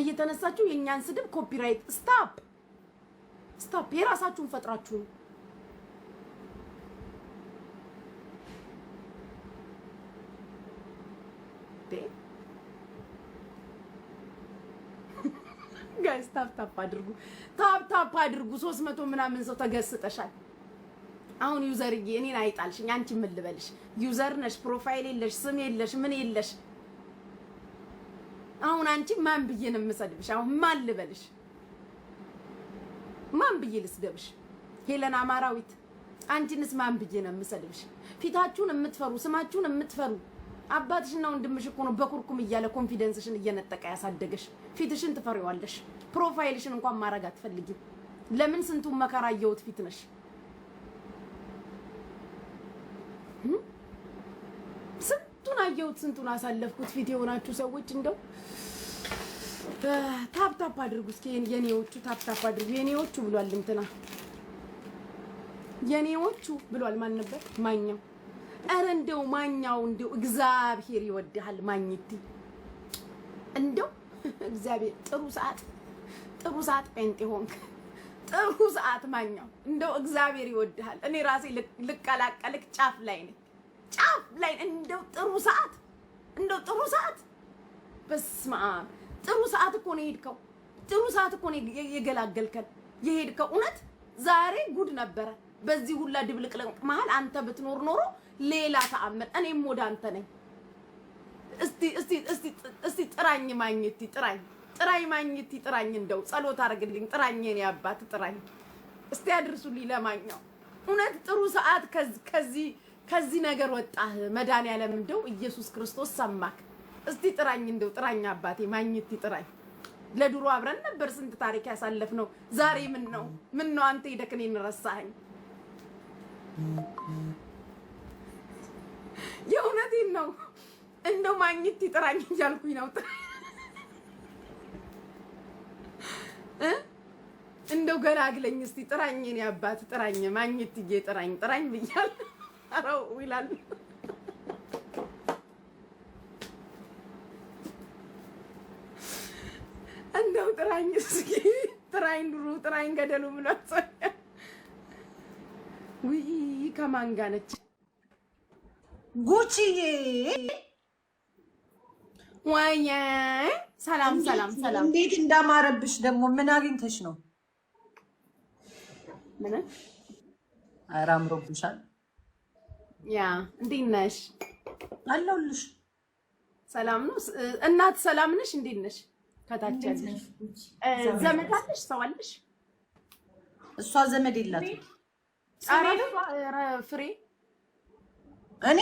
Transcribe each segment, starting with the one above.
እየተነሳችሁ የኛን ስድብ ኮፒራይት ስታፕ የራሳችሁን ፈጥራችሁ ጋይስ ታፕ አድርጉ 300 ምናምን ሰው ተገስጠሻል አሁን ዩዘርዬ እኔን አይጣልሽኝ አንቺ ምን ልበልሽ ዩዘር ነሽ ፕሮፋይል የለሽ ስም የለሽ ምን የለሽ አሁን አንቺ ማን ብዬ ነው የምሰድብሽ አሁን ማን ልበልሽ ማን ብዬ ልስደብሽ ሄለን አማራዊት አንቺንስ ማን ብዬ ነው የምሰድብሽ ፊታችሁን የምትፈሩ ስማችሁን የምትፈሩ አባትሽና ወንድምሽ እኮ ነው በኩርኩም እያለ ኮንፊደንስሽን እየነጠቀ ያሳደገሽ ፊትሽን ትፈሪዋለሽ ፕሮፋይልሽን እንኳን ማረግ አትፈልጊም ለምን ስንቱን መከራ ያየውት ፊት ነሽ ስንቱን አየውት ስንቱን አሳለፍኩት ፊት የሆናችሁ ሰዎች እንደው ታፕ አድርጉ እስኪ የኔዎቹ ታፕ አድርጉ የኔዎቹ ብሏል እንትና የኔዎቹ ብሏል ማን ነበር ማኛው አረ እንደው ማኛው እንደው እግዚአብሔር ይወድሃል ማኝቲ እንደው እግዚአብሔር ጥሩ ሰዓት ጴንጤ ሆንክ ጥሩ ሰዓት ማኛው እንደው እግዚአብሔር ይወድሃል እኔ ራሴ ልቀላቀልክ ጫፍ ላይ እንደው ጥሩ ሰዓት በስመ አብ ጥሩ ሰዓት እኮ ነው የሄድከው ጥሩ ሰዓት እኮ ነው የገላገልከን የሄድከው እውነት ዛሬ ጉድ ነበረ በዚህ ሁላ ድብልቅልቅ መሃል አንተ ብትኖር ኖሮ ሌላ ተአምር እኔም ወደ አንተ ነኝ እስቲ ጥራኝ ማግኘት ጥራኝ ማግኘት ጥራኝ እንደው ጸሎት አድርግልኝ ጥራኝ የኔ አባት ጥራኝ እስቲ አድርሱልኝ ለማኛው እውነት ጥሩ ሰዓት ከዚህ ነገር ወጣህ መድኃኒዓለም እንደው ኢየሱስ ክርስቶስ ሰማክ እስቲ ጥራኝ እንደው ጥራኝ አባቴ ማግኘት ጥራኝ ለድሮ አብረን ነበር ስንት ታሪክ ያሳለፍነው ዛሬ ምን ነው አንተ ይደከኔን ረሳኸኝ የእውነቴን ነው እንደው ማግኘት ጥራኝ እያልኩኝ ነው እንደው ገላግለኝ እስቲ ጥራኝ የኔ አባት ጥራኝ ማግኘት ጥራኝ ብያል አራው ይላል እንደው ጥራኝ እስኪ ጥራኝ ገደሉ ብሏት ውይ ከማን ጋር ነች ጉቺዬ ወይዬ ሰላም እንዴት እንዳማረብሽ ደግሞ ምን አግኝተሽ ነው ምን አራምሮብሻል ያ እንዴት ነሽ አለሁልሽ ሰላም ነው እናት ሰላም ነሽ እንዴት ነሽ ከታች ያለሽ ዘመድ አለሽ ሰው አለሽ እሷ ዘመድ የላትም ፍሬ እኔ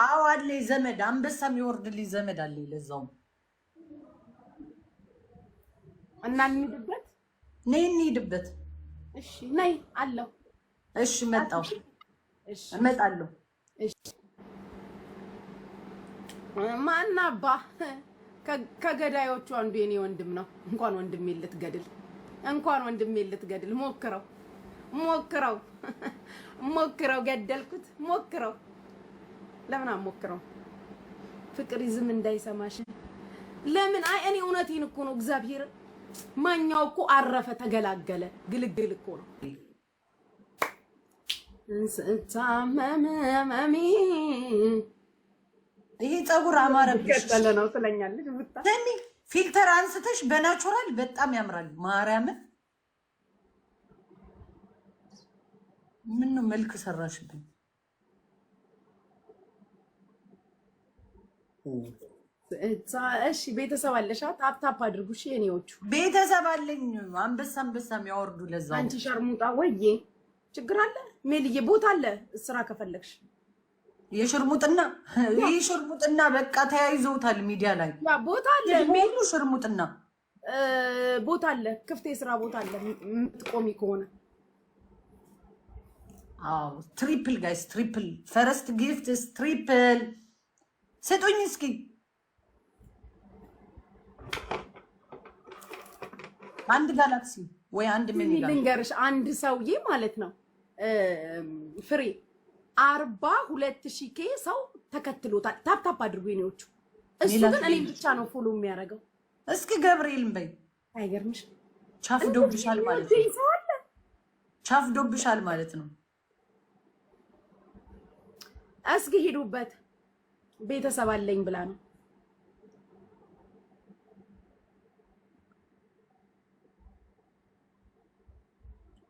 አዎ አለኝ ዘመድ አንበሳም ይወርድልኝ ዘመድ አለኝ ለዛው እና እንሂድበት ነይ እንሂድበት እሺ ነይ አለው እሺ መጣሁ እሺ እመጣለሁ እሺ ማናባ ከገዳዮቹ አንዱ የኔ ወንድም ነው እንኳን ወንድሜ ልትገድል ሞክረው ገደልኩት ሞክረው ለምን አሞክረው ፍቅር ይዝም እንዳይሰማሽ ለምን አይ እኔ እውነቴን እኮ ነው እግዚአብሔር ማኛው እኮ አረፈ ተገላገለ ግልግል እኮ ነው እንስታመመሚ ይሄ ፀጉር አማረብሽ ነው ስለኛለሽ ተሚ ፊልተር አንስተሽ በናቹራል በጣም ያምራል ማርያምን ምን ነው መልክ ሰራሽብኝ እሺ ቤተሰብ አለሽ ታፕ አድርጉ እሺ የኔዎቹ ቤተሰብ አለኝ አንበሳ የሚያወርዱ ለዛው አንቺ ሸርሙጣ ወይዬ ችግር አለ ሜልዬ ቦታ አለ ስራ ከፈለግሽ የሽርሙጥና በቃ ተያይዘውታል ሚዲያ ላይ ያ ቦታ አለ ሜሉ ሽርሙጥና ቦታ አለ ክፍት የስራ ቦታ አለ የምትቆሚ ከሆነ አዎ ትሪፕል ጋይስ ትሪፕል ፈርስት ጊፍት ኢዝ ትሪፕል ሰጡኝ እስኪ አንድ ጋላክሲ ወይ አንድ ምን ይላል ልንገርሽ አንድ ሰውዬ ማለት ነው ፍሬ 42000 ኬ ሰው ተከትሎታል ታፕ አድርጉ የኔዎቹ እሱ ግን እኔ ብቻ ነው ፎሎ የሚያደርገው እስኪ ገብርኤልን በይ። አይገርምሽ? ቻፍ ዶብሻል ማለት ነው። ቻፍ ዶብሻል ማለት ነው። እስኪ ሂዱበት። ቤተሰብ አለኝ ብላ ነው።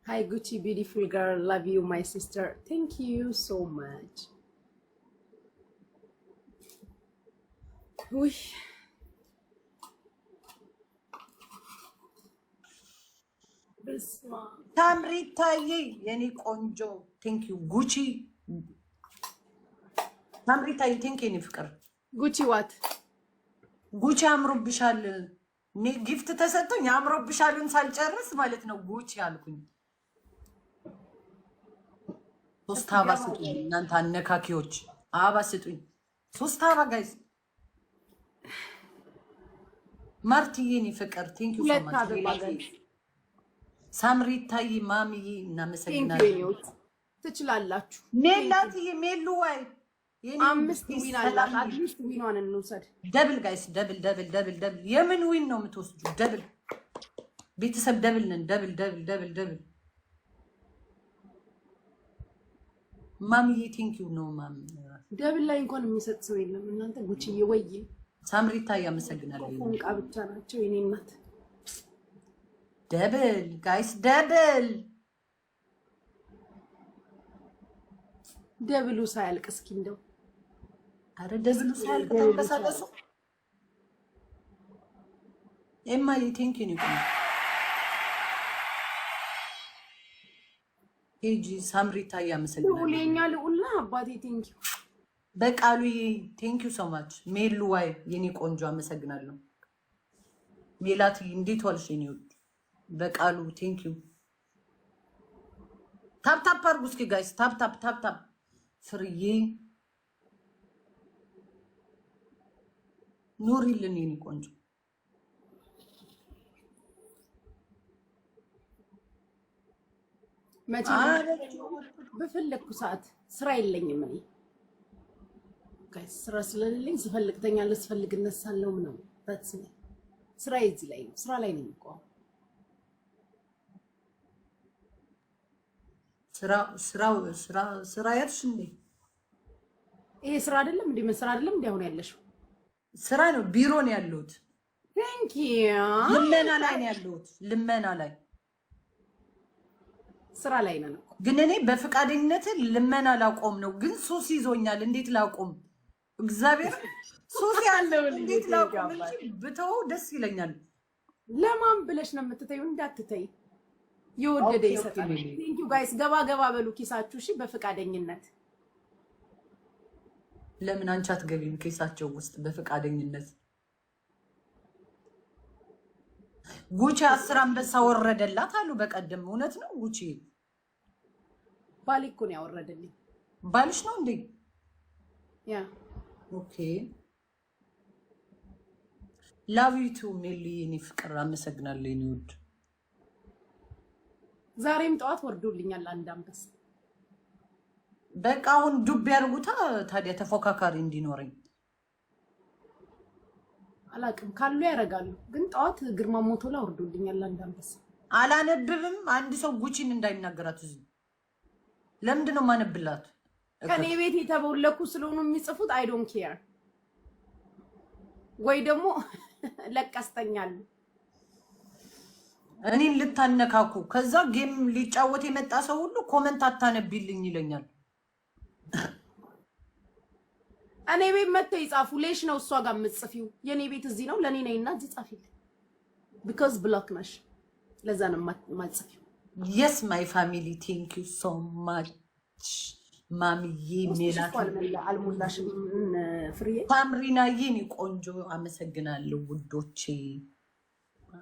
Hi Gucci, beautiful girl. Love you, my sister. Thank you so much. ውይ ታምሪታዬ የኔ ቆንጆ ቴንክ ዩ ጉቺ። ታምሪታዬ ቴንክ ዩ የኔ ፍቅር። ጉቺ ዋት ጉቺ አምሮብሻል። እኔ ጊፍት ተሰጥቶኝ አምሮብሻልን ሳልጨርስ ማለት ነው ጉቺ አልኩኝ። 3 አበባ ስጡኝ እናንተ አነካኪዎች፣ አበባ ስጡኝ 3 አበባ ጋይስ። ማርትዬ የኔ ፍቅር ቴንክ ዩ ሶ ማች። ሳምሪታዬ ማሚዬ እናመሰግናለን። ትችላላችሁ። ሜላትዬ ሜሉ ዋይ 5 ዊን አላት። አትሊስት ዊኗን እንውሰድ። ደብል ጋይስ ደብል ደብል ደብል ደብል። የምን ዊን ነው የምትወስዱ? ደብል ቤተሰብ ደብል ነን። ደብል ደብል ደብል ደብል። ማሚዬ ቴንክ ዩ ነው ማሚ። ደብል ላይ እንኳን የሚሰጥ ሰው የለም እናንተ። ጉቺዬ ወይዬ ሳምሪታዬ አመሰግናለሁ። ፎንቃ ብቻ ናቸው የኔ እናት። ደብል ጋይስ ደብል ደብሉ ሳያልቅ እስኪ እንደው አረ ደብሉ ሳያልቅ ተንቀሳቀሱ። ኤማዬ ቴንክ ዩ ነው ሄጂ። ሳምሪታዬ አመሰግናለሁ። ሁሌኛ ልዑልና አባቴ ቴንክ ዩ። በቃሉ ቴንክ ዩ ሶ ማች። ሜሉ ዋይ የኔ ቆንጆ አመሰግናለሁ። ሜላት እንዴት ዋልሽ የኔ ውድ? በቃሉ ቴንክ ዩ። ታፕ ታፕ አድርጉ እስኪ ጋይስ ታፕ ታፕ ታፕ ታፕ። ፍርዬ ኑሪልን የኔ ቆንጆ። መቼ በፈለግኩ ሰዓት ስራ የለኝም እኔ ጋይስ። ስራ ስለሌለኝ ስፈልግ ተኛለሁ፣ ስፈልግ እነሳለሁ ምናምን። ታትስ ስራ እዚህ ላይ ነው። ስራ ላይ ነው የምቆመው። ስራ ያልሽ እንዴ? ይሄ ስራ አይደለም እንዴ? ምን ስራ አይደለም እንዴ? አሁን ያለሽው ስራ ነው። ቢሮ ነው ያለሁት። ቴንክ ዩ። ልመና ላይ ነው ያለሁት። ልመና ላይ ስራ ላይ ነን እኮ። ግን እኔ በፈቃደኝነት ልመና ላቆም ነው። ግን ሱስ ይዞኛል። እንዴት ላቆም? እግዚአብሔር ሱስ ያለው እንዴት ላቆም? ብተው ደስ ይለኛል። ለማን ብለሽ ነው የምትተይው? እንዳትተይ። የወደደ ይሰጣል። ቴንክ ዩ ጋይስ። ገባ ገባ በሉ ኪሳችሁ። እሺ በፈቃደኝነት። ለምን አንቺ አትገቢም ኪሳቸው ውስጥ በፈቃደኝነት? ጉቺ 10 አንበሳ ወረደላት አሉ በቀደም። እውነት ነው ጉቺ? ባሌ እኮ ነው ያወረደልኝ። ባልሽ ነው እንዴ? ያ ኦኬ። ላቭ ዩ ቱ ሜሊ የኔ ፍቅር አመሰግናለሁ የኔ ውድ። ዛሬም ጠዋት ወርዶልኛል አንድ አንበሳ። በቃ አሁን ዱብ ያርጉታ ታዲያ ተፎካካሪ እንዲኖረኝ። አላቅም ካሉ ያረጋሉ። ግን ጠዋት ግርማ ሞቶ ላይ ወርዶልኛል አንድ አንበሳ። አላነብብም። አንድ ሰው ጉቺን እንዳይናገራት እዚህ ለምንድን ነው ማነብላት? ከኔ ቤት የተቦለኩ ስለሆኑ የሚጽፉት አይ ዶንት ኬር ወይ ደግሞ ለቀስተኛሉ። እኔን ልታነካኩ ከዛ ጌም ሊጫወት የመጣ ሰው ሁሉ ኮመንት አታነቢልኝ ይለኛል። እኔ ቤት መጥተው ይጻፉ። ሌሽ ነው እሷ ጋር የምትጽፊው? የኔ ቤት እዚህ ነው። ለኔ ነይና እዚህ ጻፊልኝ። ቢኮዝ ብሎክ ነሽ። ለዛ ነው የማትጽፊው። የስ ማይ ፋሚሊ ቴንክ ዩ ሶ ማች ማሚዬ። ሜላት አልሞላሽም ፍሬዬ። ታምሪናዬ እኔ ቆንጆ አመሰግናለሁ ውዶቼ።